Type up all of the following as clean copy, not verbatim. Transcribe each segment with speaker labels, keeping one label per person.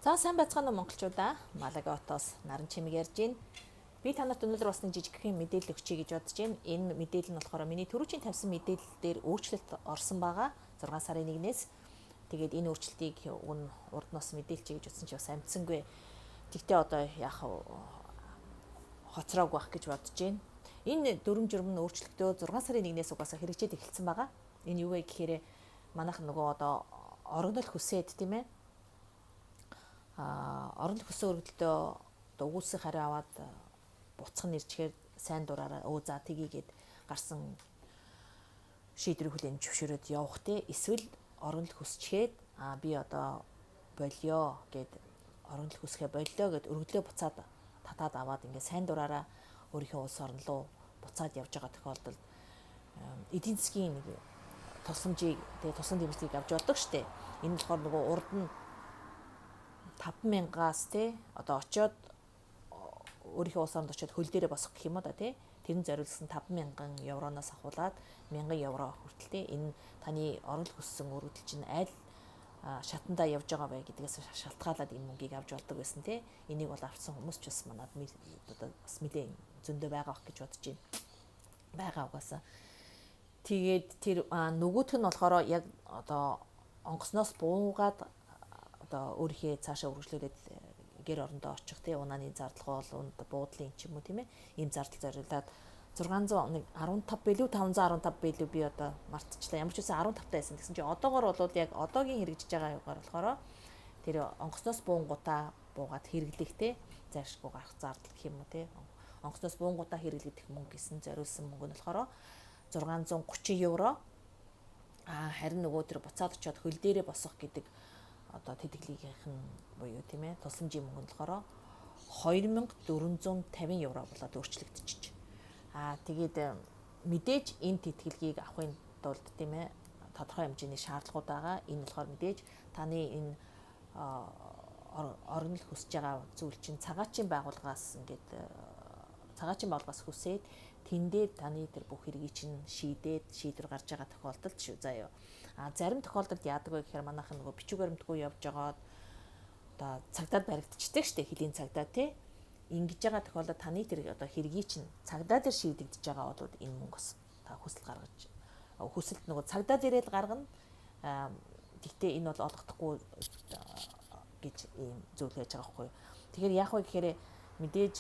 Speaker 1: За сайн байцгаана уу монголчуудаа. Малагаотоос наран чимэг ярьж байна. Би танарт өнөөдөр бас нэг жижигхэн мэдээлэл өгчий гэж бодож байна. Энэ мэдээлэл нь болохоор миний түрүүчийн тавьсан мэдээлэл дээр өөрчлөлт орсон байгаа. 6 сарын 1-ээс. Тэгээд энэ өөрчлөлтийг урд нь бас мэдээлчий гэж утсан чи бас амтсангүй. Тэгтээ одоо яах хоцроог байх гэж бодож байна. Энэ дүрм журм нь өөрчлөлтөө 6 сарын 1-ээс угаасаа хэрэгжээд эхэлсэн байгаа. Энэ юу вэ гэхээр манайх нөгөө одоо орогнол хүсээд тийм ээ. Орон хөсөн өргөдөлтөө одоо өгүүлсэх хариу аваад буцах нэрчгээр сайн дураараа за тгийгээд гарсан шийдвэрийг хүлээн зөвшөөрөөд явах те эсвэл орон хөсчгээд би одоо болио гэд орон хөсгөө болио гэд өргөдлөө буцаад татаад аваад ингээд сайн дураараа өөрийнхөө улс орн руу буцаад явж байгаа тохиолдолд эдийн засгийн нэг тусламжийг тэгээ тусан дэмжлэгийг авч болдог штэ. Энэ болохоор нөгөө урд нь 5,000-аас те одоо очиод өөрийнхөө улс оронд очиод хөл дээрээ босох гэх юм да те тэрэн зориулсан 5,000 евроноос ахуулаад 1,000 евро хүртэл те энэ таны орон хөссөн өргөдөл чинь аль шатандаа явж байгаа бай гэдгээс шалтгаалаад энэ мөнгийг авч болдог байсан те энийг бол авсан хүмүүс ч бас манад одоо бас мэдээ зөндөө байгаа гэж бодож байна. Байгаа угаасаа. Тэгээд тэр нөгөөх нь болохоор яг одоо онгоцноос буугаад одоо өөрийнхөө цаашаа үргэлжлүүлээд гэр орондоо очих тий унааны зардал гол буудлын ч юм уу тийм ээ ийм зардал зориулаад 615 билүү 515 билүү би одоо мартчихлаа ямар ч үсэн 15 таа байсан гэсэн чинь одоогоор бол яг одоогийн хэрэгжиж байгаа югаар болохоор тэр онгоцноос буунгуудаа буугаад хэрэглэх тий зайшгүй гарах зардал гэх юм уу тий онгоцноос буунгуудаа хэрэглэх мөнгө гэсэн зориулсан мөнгө нь болохоор 630 евро харин нөгөө тэр буцаад очиод хөл дээрээ босох гэдэг одоо тэтгэлгийнх нь буюу тийм ээ тусламжийн мөнгө нь болохоор 2450 евро болоод өөрчлөгдөж. Тэгээд мэдээж энэ тэтгэлгийг авахын тулд тийм ээ тодорхой хэмжээний шаардлагууд байгаа. Энэ болохоор мэдээж таны энэ оргил хүсэж байгаа зүйл чинь цагаатчийн байгууллагаас ингээд цагаатчийн байгууллагаас хүсээд тэндээ таны тэр бүх хэргийг чинь шийдвэр гарч байгаа тохиолдолд шүү заяа. Зарим тохиолдолд яадаг вэ гэхээр манайхан нөгөө бичиг баримтгүй явж байгаад одоо цагдаад баригдчихдаг штэ хэлийн цагдаа тий. Ингэж байгаа тохиолдолд таны тэр одоо хэргийг чинь цагдаа дээр шийдэгдэж байгаа бол энэ мөнгөс та хүсэл гаргаж хүсэлт нөгөө цагдаа дээрээ л гаргана. Гэхдээ энэ бол олгохдохгүй гэж ийм зүйл хийж байгаа байхгүй. Тэгэхээр яах вэ гэхээр мэдээж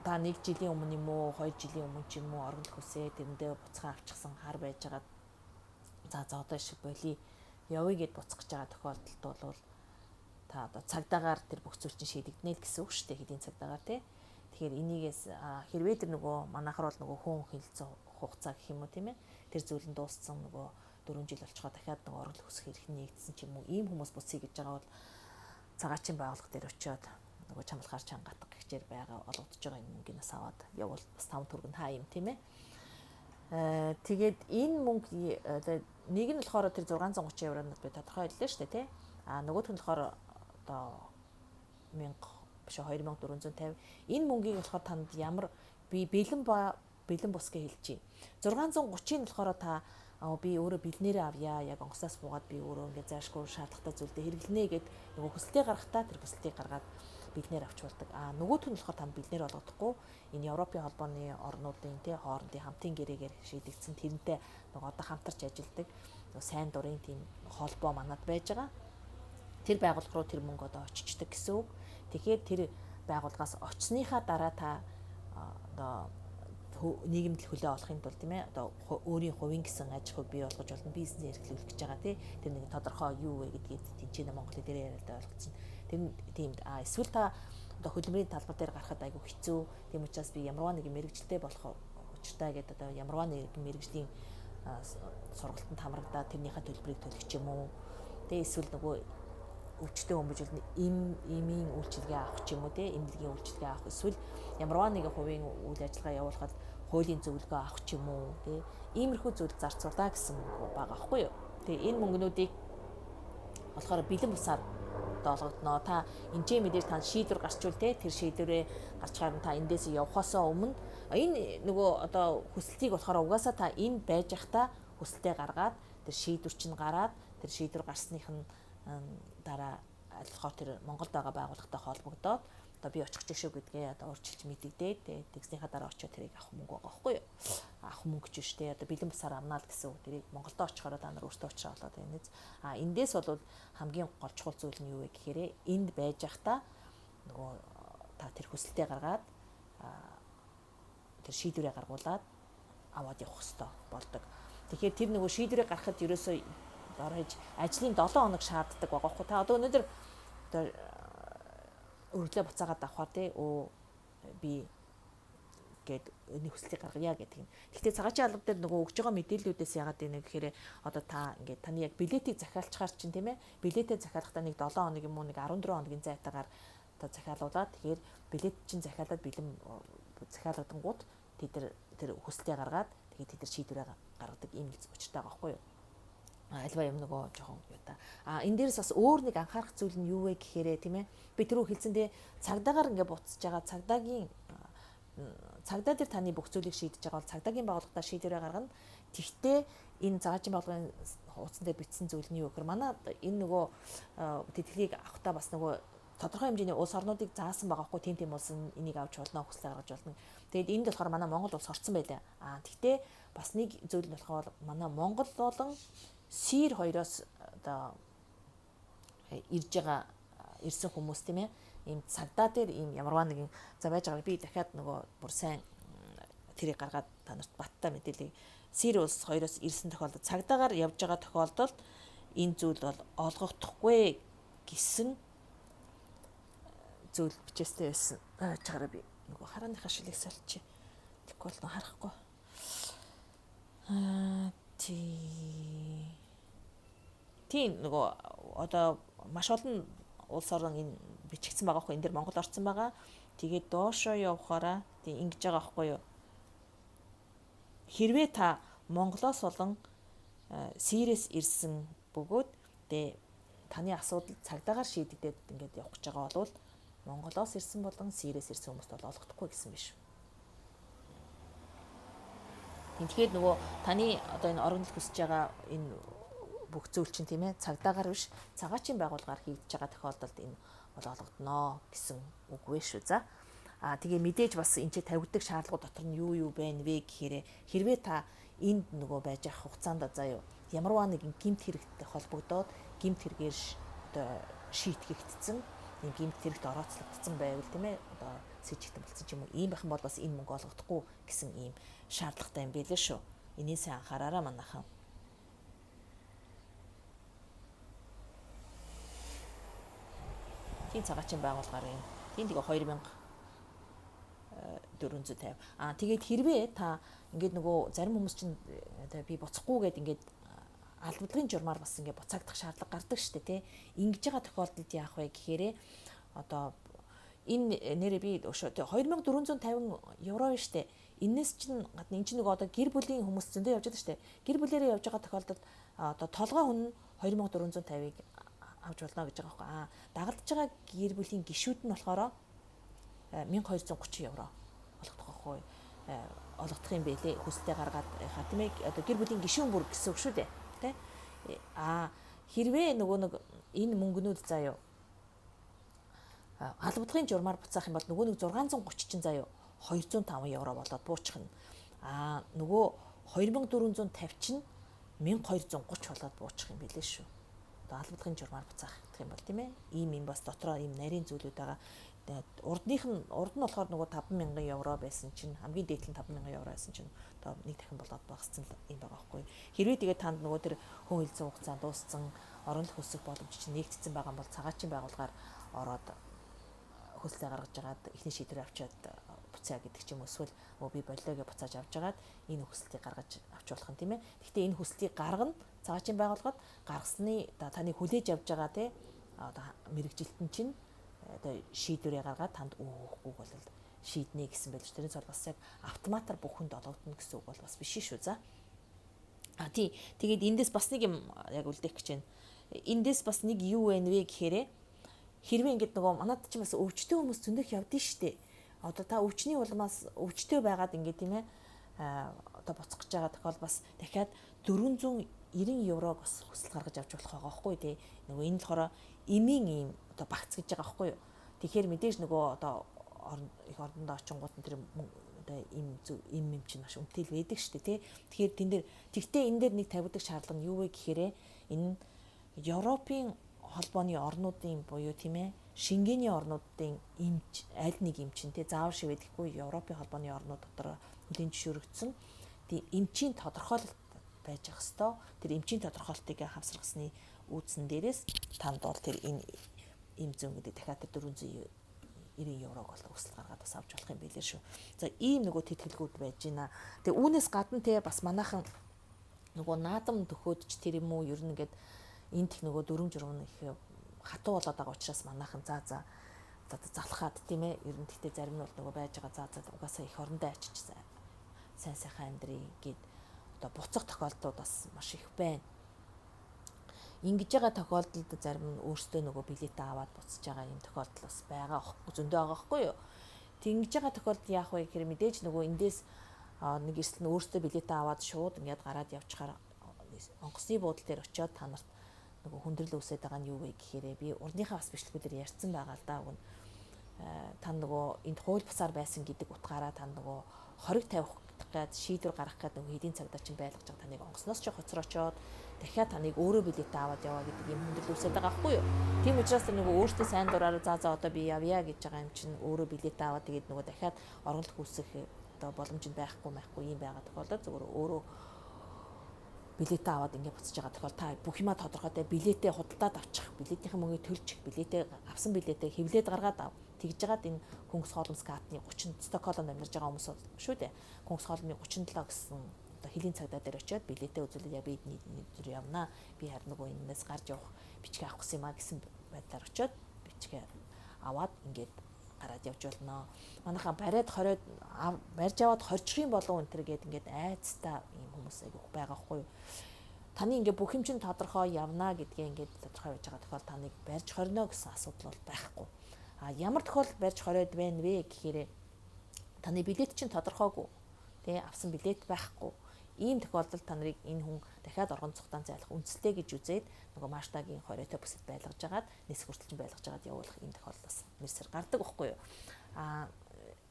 Speaker 1: та 1 жилийн өмнө юм уу 2 жилийн өмнө ч юм уу оргил хүсээ тэрэндээ буцхан авчихсан хар байж байгаа. За одоо шиг боли явъя гэд буцах гэж байгаа тохиолдолд бол та одоо цагдаагаар тэр бүх зүйл чинь шийдэгдэнэ л гэсэн үг шүү дээ хэдийн цагдаагаар тий. Тэгэхээр энийгээс хэрвээ тэр нөгөө манайхаар бол нөгөө хүн хилцэн хугацаа гэх юм уу тийм ээ тэр зүйл нь дууссан нөгөө 4 жил болчихоо дахиад нөгөө оргил хүсэх хэрэг нэгдсэн ч юм уу ийм хүмүүс буцъя гэж байгаа бол цагаатчийн байгууллага дээр очиод нөгөө чамлахаар чангатах гихчээр байгаа олгодож байгаа энэ мөнгнөөс аваад явбал бас 5 төгрөг хаа юм тийм ээ. Тэгээд энэ мөнгө нэг нь болохоор тэр 630 евронод би тодорхой хэллээ шүү дээ тий. Нөгөөх нь болохоор одоо 1000 биш 2450 энэ мөнгийг болохоор танд ямар би бэлэн бус гэж хэлж байна. 630-ыг болохоор та би өөрөө бэлнээрээ авъя яг онгоцоос буугаад би өөрөө ингээд заашгүй шаардлагатай зүйлдээ хэрэглэнэ гэд нөгөө хүсэлтээ гаргахтаа тэр хүсэлтийг гаргаад бэлнээр авч болдог. Нөгөөх нь болохоор танд бэлнээр олгодохгүй энэ Европын холбооны орнуудын тий хоорондын хамтын гэрээгээр шийдэгдсэн тэрнтэй нөгөө одоо хамтарч ажилладаг сайн дурын тийм холбоо манад байж байгаа. Тэр байгууллага руу тэр мөнгө одоо очичдаг гэсэн үг. Тэгэхээр тэр байгууллагаас очсныхаа дараа та одоо нийгэмд хөлөө олохын тулд тийм ээ одоо өөрийн хувийн гэсэн аж ахуйг бий болгож болно бизнес эрхлүүлэх гэж байгаа тий тэр нэг тодорхой юу вэ гэдгийг тэнцэнэ Монголын дээр яриад ойлгоцсон. Тэр тийм эсвэл та одоо хөдөлмөрийн талбар дээр гарахад айгүй хэцүү тийм учраас би ямарваа нэг мэрэгчлээ болох учиртай гэдэг одоо ямарваа нэг мэрэгжлийн сургалтанд хамрагдаад тэрнийхээ төлбөрийг төлөх ч юм уу. Тэгээ эсвэл нөгөө өвчтөн хүмүүжил имийн үйлчилгээ авах ч юм уу те эмнэлгийн үйлчилгээ авах эсвэл ямарваа нэгэн хувийн үйл ажиллагаа явуулахад хуулийн зөвлөгөө авах ч юм уу те иймэрхүү зүйл зарцуулаа гэсэн байгаа байхгүй юу. Тэгээ энэ мөнгнүүдийг болохоор бэлэн бусаар олгодно. Та энэчээ мэдээж та шийдвэр гарчвал те тэр шийдвэрээ гарч харна та эндээс явахаасаа өмнө энэ нөгөө одоо хүсэлтийг болохоор угаасаа та энэ байж захта хүсэлтээ гаргаад тэр шийдвэр чинь гараад тэр шийдвэр гарсных нь дараа альхоо тэр Монголд байгаа байгууллагатай холбогдоод одоо би очих гэж шүү гэдгээ одоо урьдчилж мэдэгдээд тэгснийхаа дараа очиод тэрийг авах мөнгө байгаа байхгүй юу? Авах мөнгө ч шүү дээ. Одоо бэлэн бусаар авнаа л гэсэн үг. Тэрийг Монголдо очихоор та нар өөртөө очиж аваад байна. Эндээс бол хамгийн гол чухал зүйл нь юу вэ гэхээр энд байж байхдаа нөгөө та тэр хүсэлтээ гаргаад тэр шийдвэрээ гаргуулад аваад явах хэрэгтэй болдог. Тэгэхээр тэр нөгөө шийдвэрээ гаргахад ерөөсөө орж ажлын 7 хоног шаарддаг байгаа байхгүй. Та одоо өнөөдөр өргөлөө буцаагаад авахаар би гээд энэ хүслийг гаргая гэдэг юм. Гэхдээ цагаачийн алба дээр нөгөө өгж байгаа мэдээллүүдээс яагаад байна гэхээр одоо та ингээд таны яг билетийг захиалчгаар чинь тийм ээ билетээ захиалахдаа нэг 7 хоног юм уу нэг 14 хоногийн зайтаагаар та захиалуулаад тэгэхээр билет чинь захиалаад бэлэн захиалгадангууд тэр хүслээ гаргаад тэгээд тэд нар шийдвэрээ гаргадаг ийм учиртай байгаа байхгүй юу? Альва юм нөгөө жоохон юу та. Энэ дээрс бас өөр нэг анхаарах зүйл нь юу вэ гэхээр тийм ээ би түрүү хэлсэндээ цагдаагаар ингээд буцаж байгаа цагдаа дээр таны бүх зүйлийг шийдэж байгаа бол цагдаагийн байгууллагатаа шийдвэрээ гаргана. Тэгтээ энэ цагаачийн байгууллагын хуудсан дээр бичсэн зүйл нь юу гэхээр манай энэ нөгөө тэтгэлгийг авахтаа бас нөгөө тодорхой хэмжээний улс орнуудыг заасан байгаа хгүй тийм улсын энийг авч болно хүслээ гаргаж болно. Тэгээд энд болохоор манай Монгол улс орсон байлаа. Тэгтээ бас нэг зүйл нь болохоор манай Монгол болон Сир хоёроос одоо ирсэн хүмүүс тийм ээ ийм цагдаа дээр ийм ямарваа нэгэн за байж байгаа би дахиад нөгөө бүр сайн тэрийг гаргаад та нарт баттай мэдээлье. Сир улс хоёроос ирсэн тохиолдолд цагдаагаар явж байгаа тохиолдолд энэ зүйл бол олгогдохгүй гэсэн зүйл бичээстэй байсан. Чагараа би нөгөө харааныхаа шилийг сольчих. Тэгэхгүй бол харахгүй. Тийм нөгөө одоо маш олон улс орн энэ бичигдсэн байгаа хгүй энэ дэр Монгол орсон байгаа. Тэгээд доошоо явахаараа тийм ингэж байгаа хгүй юу. Хэрвээ та Монголоос болон Сирээс ирсэн бөгөөд таны асуудал цагдаагаар шийдэгдээд ингээд явах гэж байгаа бол Монголоос ирсэн болон Сирээс ирсэн хүмүүст бол олгохгүй гэсэн биш. Тэгэхээр нөгөө таны одоо энэ орогдол хүсэж байгаа энэ бүх зүйл чинь тийм ээ цагдаагаар биш цагаачийн байгууллагаар хийгдэж байгаа тохиолдолд энэ бол олгодно гэсэн үг вэ шүү. За. Тэгээ мэдээж бас энэ ч тавигддаг шаардлагууд дотор нь юу байна вэ гэхээр хэрвээ та энд нөгөө байж авах хугацаанд заяа ямарваа нэгэн гэмт хэрэгтэй холбогдоод гэмт хэрэгээр одоо шийтгэгдсэн нэг гэмт хэрэгт орооцлогдсон байвал тийм ээ одоо сэжигтэн болсон ч юм уу ийм байх юм бол бас энэ мөнгө олгохдохгүй гэсэн ийм шаардлагатай юм байлээ шүү. Энийг сайн анхаараарай манайхан. Тийм цагаачийн байгууллагаар юм. Тийм тэгээ 2450. Тэгээд хэрвээ та ингээд нөгөө зарим хүмүүс чинь би буцахгүй гэд ингээд албадлагын журмаар бас ингээд буцаагдах шаардлага гардаг шүү дээ тий. Ингэж байгаа тохиолдолд яах вэ гэхээр одоо энэ нэрээ би 2450 евро биш үү? Энэс чинь гадна эн чинь нөгөө одоо гэр бүлийн хүмүүс зөндөө явж байгаа шүү дээ. Гэр бүлээрээ явж байгаа тохиолдолд одоо толгой хүн 2450-ыг авч болно гэж байгаа байхгүй. Дагалдж байгаа гэр бүлийн гишүүд нь болохоор 1230 евро олгох байхгүй. Олгох юм бэлээ хүсэлтээ гаргаад тийм ээ одоо гэр бүлийн гишүүн бүр гэсэн үг шүү дээ. Тэ? Хэрвээ нөгөө нэг энэ мөнгнүүд заяа албадлагын журмаар буцаах юм бол нөгөө нэг 630 чинь заяа 205 евро болоод буучихна. Нөгөө 2450 чинь 1230 болоод буучих юм билээ шүү. Одоо албадлагын журмаар буцаах гэх юм бол тийм ээ. Ийм бас дотроо ийм нарийн зүйлүүд байгаа. Урд нь болохоор нөгөө 5000 евро байсан чинь хамгийн дээд нь 5000 евро байсан чинь одоо нэг дахин болоод багассан юм байгаа байхгүй. Хэрвээ тэгээд танд нөгөө тэр хүн хэлцэн хугацаа дууссан орон хүсэх боломж чинь нэгдсэн байгаа бол цагаачийн байгууллагаар ороод хүслээ гаргаж жагаад эхний шийдвэр авчиад буцаа гэдэг ч юм уу эсвэл би болиогээ буцааж авч жагаад энэ хүслийг гаргаж авч болох юм тийм ээ. Гэхдээ энэ хүслийг гаргана цагаачийн байгууллагад гаргасны таны хүлээж авч байгаа те одоо мэрэгжилтэн чинь одоо шийдвэрээ гаргаад танд өгөхгүй бол шийднэ гэсэн байж тэрийн цол бас яг автоматар бүх хүнд олгогдно гэсэн үг бол бас биш шүү. За. Тэгээд эндээс бас нэг юм яг үлдээх гэж байна. Эндээс бас нэг юу вэ гэхээр хэрвээ ингэж нөгөө манад ч бас өвчтөе хүмүүс зөндөх явдсан шүү дээ. Одоо та өвчний улмаас өвчтөе байгаад ингэ тийм ээ одоо буцах гэж байгаа тохиол бас дахиад 400 90 еврог бас хүсэл гаргаж авч болох байгаа байхгүй тий. Нөгөө энэ болохоор эмийн ийм одоо багц гэж байгаа байхгүй юу. Тэгэхээр мэдээж нөгөө одоо их орнд очингууд нь тэр одоо им чинь маш үнэтэй л байдаг шүү дээ тий. Тэгэхээр тэн дээр тэгтээ энэ дээр нэг тавигдах шаардлага нь юу вэ гэхээр энэ Европын холбооны орнуудын буюу тийм ээ Шенгений орнуудын эмч аль нэг эмч нь тий заавар шиг байдаггүй Европын холбооны орнууд дотор хүлээн зөвшөөрөгдсөн. Тийм эмчийн тодорхойлолт байж ах хэвээр тэр эмчийн тодорхойлолтыг хамсрахсны үүснэн дээрээс танд бол тэр энэ эм зүүн гэдэг дахиад 490 еврог бол өсөл гаргаад бас авч болох юм билээ шүү. За ийм нөгөө тэтгэлгүүд байж байна. Тэгээ үүнээс гадна те бас манайхан нөгөө наадам төхөөдч тэр юм уу ер нь ингээд энэ тех нөгөө дүрм журм их хатуу болоод байгаа учраас манайхан за залхаад тийм ээ ер нь тэгтээ зарим нь бол нөгөө байж байгаа за угаасаа их орондоо ачиж сайн сайхан амьдрий гэд одоо буцах тохиолдлууд бас маш их байна. Ингэж байгаа тохиолдолд зарим нь өөрсдөө нөгөө билетээ аваад буцаж байгаа юм тохиолдол бас байгаа зөндөө байгаа байхгүй юу. Тэгж байгаа тохиолдолд яах вэ гэхээр мэдээж нөгөө эндээс нэг эрсдэл нь өөрсдөө билетээ аваад шууд ингээд гараад явчихаар онгоцны буудлын дээр очиод та нарт нөгөө хүндрэл үүсээд байгаа нь юу вэ гэхээр би урдынхаа бас бичлэгүүдээр ярьсан байгаа л да. Уг нь та нөгөө энд хууль бусаар байсан гэдэг утгаараа та нөгөө хориг тавих гээд шийдвэр гаргах гээд нөгөө хэдийн цагдаа чинь байлгаж байгаа таныг онгоцноос ч хоцроочоод дахиад таныг өөрөө билетээ аваад яваа гэдэг юм хүндрэл үүсээд байгаа байхгүй юу. Тийм учраас нөгөө өөртөө сайн дураараа за одоо би явъя гэж байгаа юм чинь өөрөө билетээ аваад тэгээд нөгөө дахиад оргилох үүсэх одоо боломж байхгүй юм байгаа тохиолдолд зөвхөн өөрөө билетээ аваад ингээд буцаж байгаа тохиол та бүх юма тодорхойтой билетээ худалдаад авчих, билетийн мөнгөийг төлчих, билетээ авсан билетээ хэвлээд гаргаад ав. Тэгж жагаад энэ Хөнгөс хоолны скатны 30 Стокгольмд амьдарч байгаа хүмүүс шүү дээ. Хөнгөс хоолны 37 гэсэн одоо хэлийн цагдаа дээр очиод билетээ үзүүлээд би эдний явнаа. Би харин нөгөө энэс гарч явах бичгээ авах гэсэн юм а гэсэн байдлаар очиод бичгээ аваад ингээд гараад явж болно. Манайхаа барьж аваад хорчих юм болов энэ төр гээд ингээд айцтай юм хүмүүс айгүйх байгаа хгүй юу. Таны ингээд бүх юм чинь тодорхой явнаа гэдгээ ингээд тодорхой байж байгаа тохиол таныг барьж хорно гэсэн асуудал бол байхгүй. Ямар тохиолдолд барьж хориод байна вэ гэхээр таны билет чинь тодорхойгүй. Тэ авсан билет байхгүй. Ийм тохиолдолд та нарыг энэ хүн дахиад оргон цугтаан зайлах үндслээ гэж үзээд нөгөө маштагийн хориотой бүсэд байлгаж агаад нисэх хүртэлчин байлгаж агаад явуулах ийм тохиолдолс мэрсэр гардаг байхгүй юу.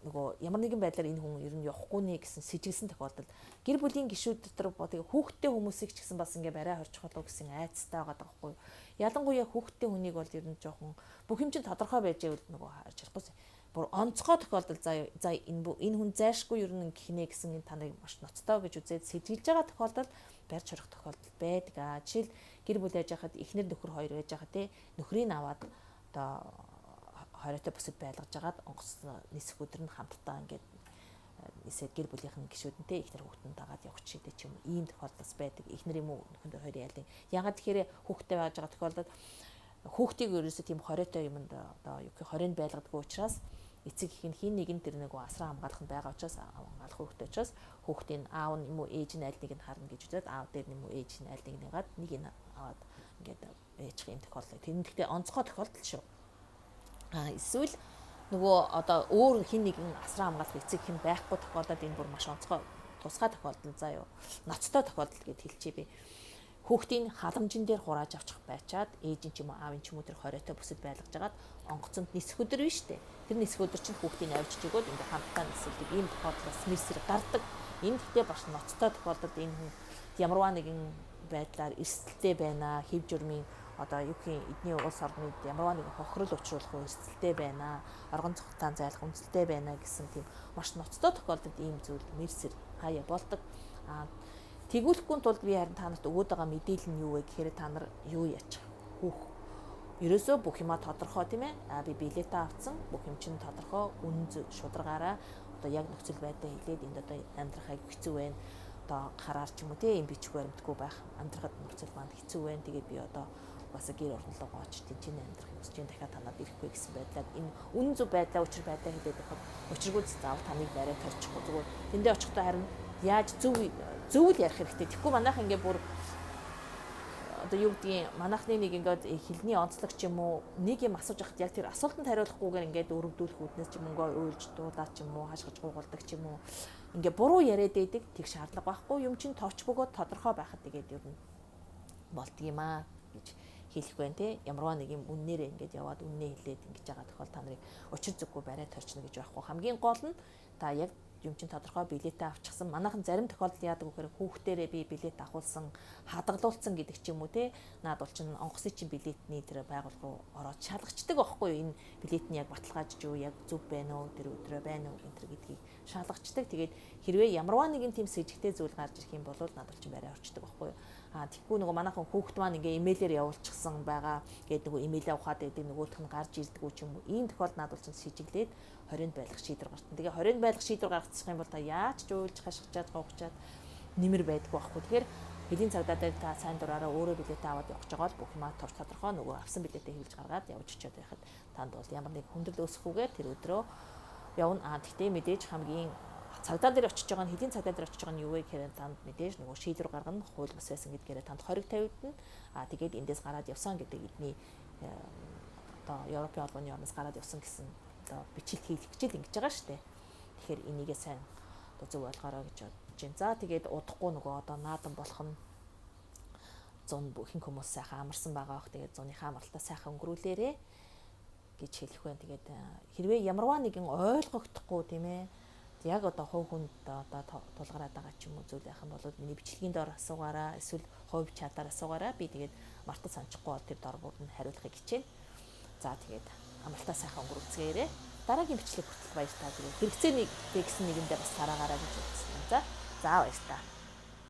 Speaker 1: Нөгөө ямар нэгэн байдлаар энэ хүн ер нь явахгүй нэ гэсэн сэжиглсэн тохиолдолд гэр бүлийн гишүүд дотор тэгээ хүүхдтэй хүмүүсийг ч гэсэн бас ингээ барай хорчих болов гэсэн айцтай байгаа байхгүй юу. Ялангуяа хүүхдтэй хүнийг бол ер нь жоохон бүх юм чинь тодорхой байж байвал нөгөө харж чадахгүй. Бүр онцгой тохиолдолд за энэ хүн зайшгүй ер нь гихнэ гэсэн энэ таныг маш ноцтой гэж үзээд сэжиглэж байгаа тохиолдолд барьж хорих тохиолдол байдаг. Жишээл гэр бүл яаж яхад эхнэр нөхөр хоёр байж байгаа те нөхрийг аваад одоо хориотой бүсэд байлгаж агаад онгоц нисэх өдөр нь хамтдаа ингээд нисээд гэр бүлийнхэн гишүүдэнтэй эхнэр хүүхдэнд дагаад явах чийдэ ч юм ийм тохиолдол байдаг. Эхнэр юм уу нөхөр хоёрын айлын. Ягаад тэгэхээр хүүхдтэй байж байгаа тохиолдолд хүүхдийг ерөөсөө тийм хориотой юмд одоо юу гэх хорионд байлгадаг учраас эцэг их нь хин нэгэн тэр нэг асран хамгаалах нь байгаа учраас хамгаалах хүүхдтэй учраас хүүхдийн аав нь юм уу ээж нь аль нэг нь харна гэж үзээд аав дээр нь юм уу ээж нь аль нэг нэгаад нэг нь аваад ингээд ээжих юм тохиолдол. Тэр нь гэхдээ онцгой тохиолдол шүү. Эсвэл нөгөө одоо өөр хин нэгэн асран хамгаалах эцэг их нь байхгүй тохиолдолд энэ бүр маш онцгой тусгай тохиолдол заа юу. Ноцтой тохиолдол гэж хэлчихье би. Хүүхдийн халамжин дээр хурааж авчих байчаад ээж нь ч юм уу аав нь ч юм уу тэр хориотой бүсэд байлгаж агаад онгоцонд нисэх өдөр биш үү? Тэр нисэх өдөр чинь хүүхдийг авчиж өгөөд ингээд хамтдаа нисэлдэг ийм тохиолдол бас мэрсэр гардаг. Энэ гэхдээ бас ноцтой тохиолдолд энэ хүн ямарваа нэгэн байдлаар эрсдэлтэй байна. Хэв журмын одоо юу гэх эдний улс орнууд ямарваа нэгэн хохирол учруулах эрсдэлтэй байна. Оргон цогцолтон зайлах үндэстэй байна гэсэн тийм маш ноцтой тохиолдолд ийм зүйл мэрсэр хаяа болдог. Тэгүүлэхгүй тулд би харин та нарт өгөөд байгаа мэдээлэл нь юу вэ гэхээр та нар юу яачих ерөөсөө бүх юма тодорхой тийм ээ. Би билетээ авсан. Бүх юм чинь тодорхой үнэн шударгаараа одоо яг нөхцөл байдал хэлээд энд одоо амьдрах аяг хэцүү байна. Одоо хараар ч юм уу тийм бичихгүй баримтгүй байх. Амьдрахад нөхцөл манд хэцүү байна. Тэгээд би одоо угаасаа гэр орнолоо гоч тэнцэн амьдрах юм чинь дахиад танаад ирэхгүй гэсэн байдлаар энэ үнэн зөв байдлаа учир байдлаа хэлээд байхад учиргүй заавал таныг барай тарьчихгүй зүгээр. Тэндээ очихдоо харин яаж зөв л ярих хэрэгтэй. Тэгэхгүй манайх ингээ бүр одоо юу гэдгийг манайхны нэг ингээд хэлний онцлог ч юм уу нэг юм асууж яхад яг тэр асуултанд хариулахгүйгээр ингээд өргөдүүлэх үүднээс ч мөнгөө уйлж дуудаад ч юм уу хашгиж гуйгалдаг ч юм уу ингээ буруу яриад байдаг тэг шаардлага байхгүй юм чинь товч бөгөөд тодорхой байхад тэгээд ер нь болдгиймаа гэж хэлэх байна те. Ямарваа нэг юм үннээрээ ингээд яваад үннээ хэлээд ингэж байгаа тохиол та нарыг учир зүггүй барай торчно гэж байхгүй. Хамгийн гол нь та яг юм чин тодорхой билетээ авчихсан. Манайхан зарим тохиолдолд яадаг вэхээр хүүхдээрээ би билет авахулсан, хадгалуулсан гэдэг ч юм уу те. Наад бол чин онгоцны чин билетний тэр байгуул руу ороод шалгачдаг байхгүй юу? Энэ билет нь яг баталгаажж юу, яг зөв байна уу, тэр өдрөө байна уу гэх гэдгийг шалгачдаг. Тэгээд хэрвээ ямарваа нэгэн тийм сэжигтэй зүйл гарч ирэх юм бол наад бол чин барай орчдөг байхгүй юу? Тэгэхгүй нөгөө манайхан хүүхд маань ингээ имэйлээр явуулчихсан байгаа гэдэг нөгөө имэйлээ ухаад байдаг нөгөөх нь гарч ирдэггүй ч юм уу. Ийм тохиолдолд наад бол чин сэжиглээд хорионд байлгах шийдвэр гаргасан. Тэгээ хорионд байлгах шийдвэр гаргацчих юм бол та яаж ч уйлж хашгичаад гоогчаад нэмэр байдаггүй байхгүй. Тэгэхээр хэдийн цагдаа дээр та сайн дураараа өөрөө билетээ аваад явж байгаа бол бүх юмаа тодорхой нөгөө авсан билетээ хэлж гаргаад явж очиод байхад танд бол ямар нэг хүндрэл үүсэхгүйгээр тэр өдрөө явна. Тэгтээ мэдээж хамгийн цагдаа дээр очиж байгаа нь хэдийн цагдаа дээр очиж байгаа нь юу вэ гэхээр танд мэдээж нөгөө шийдвэр гаргана, хууль бус байсан гэдгээрээ танд хориг тавигдана. Тэгээд эндээс гараад явсан гэдэг эдний одоо Европын албаны орноос гараад явсан гэсэн одоо бичлэг хийх хичээл ингэж байгаа шүү дээ. Тэгэхээр энийгээ сайн одоо зөв ойлгоорой гэж бодож байна. За тэгээд удахгүй нөгөө одоо наадан болох нь 100 ихэнх хүмүүс сайхан амарсан байгаа бох. Тэгээд 100-ийнхаа амралтаа сайхан өнгөрүүлээрэ гэж хэлэх байна. Тэгээд хэрвээ ямарваа нэгэн ойлгогдохгүй тийм ээ. Яг одоо хувь хүнд одоо тулгараад байгаа ч юм уу зүйл байх юм бол миний бичлэгийн доор асуугаараа, эсвэл хувь чатаар асуугаараа би тэгээд мартаж санчихгүй бол тэр дор бүр нь хариулахыг хичээнэ. За тэгээд амралтаа сайхан өнгөрүүлцгээерээ. Дараагийн бичлэг хүртэл баяр таа. Тэгээд хэрэгцээний гэсэн нэгэндээ бас тараагаараа гэж үзсэн. За баяр таа.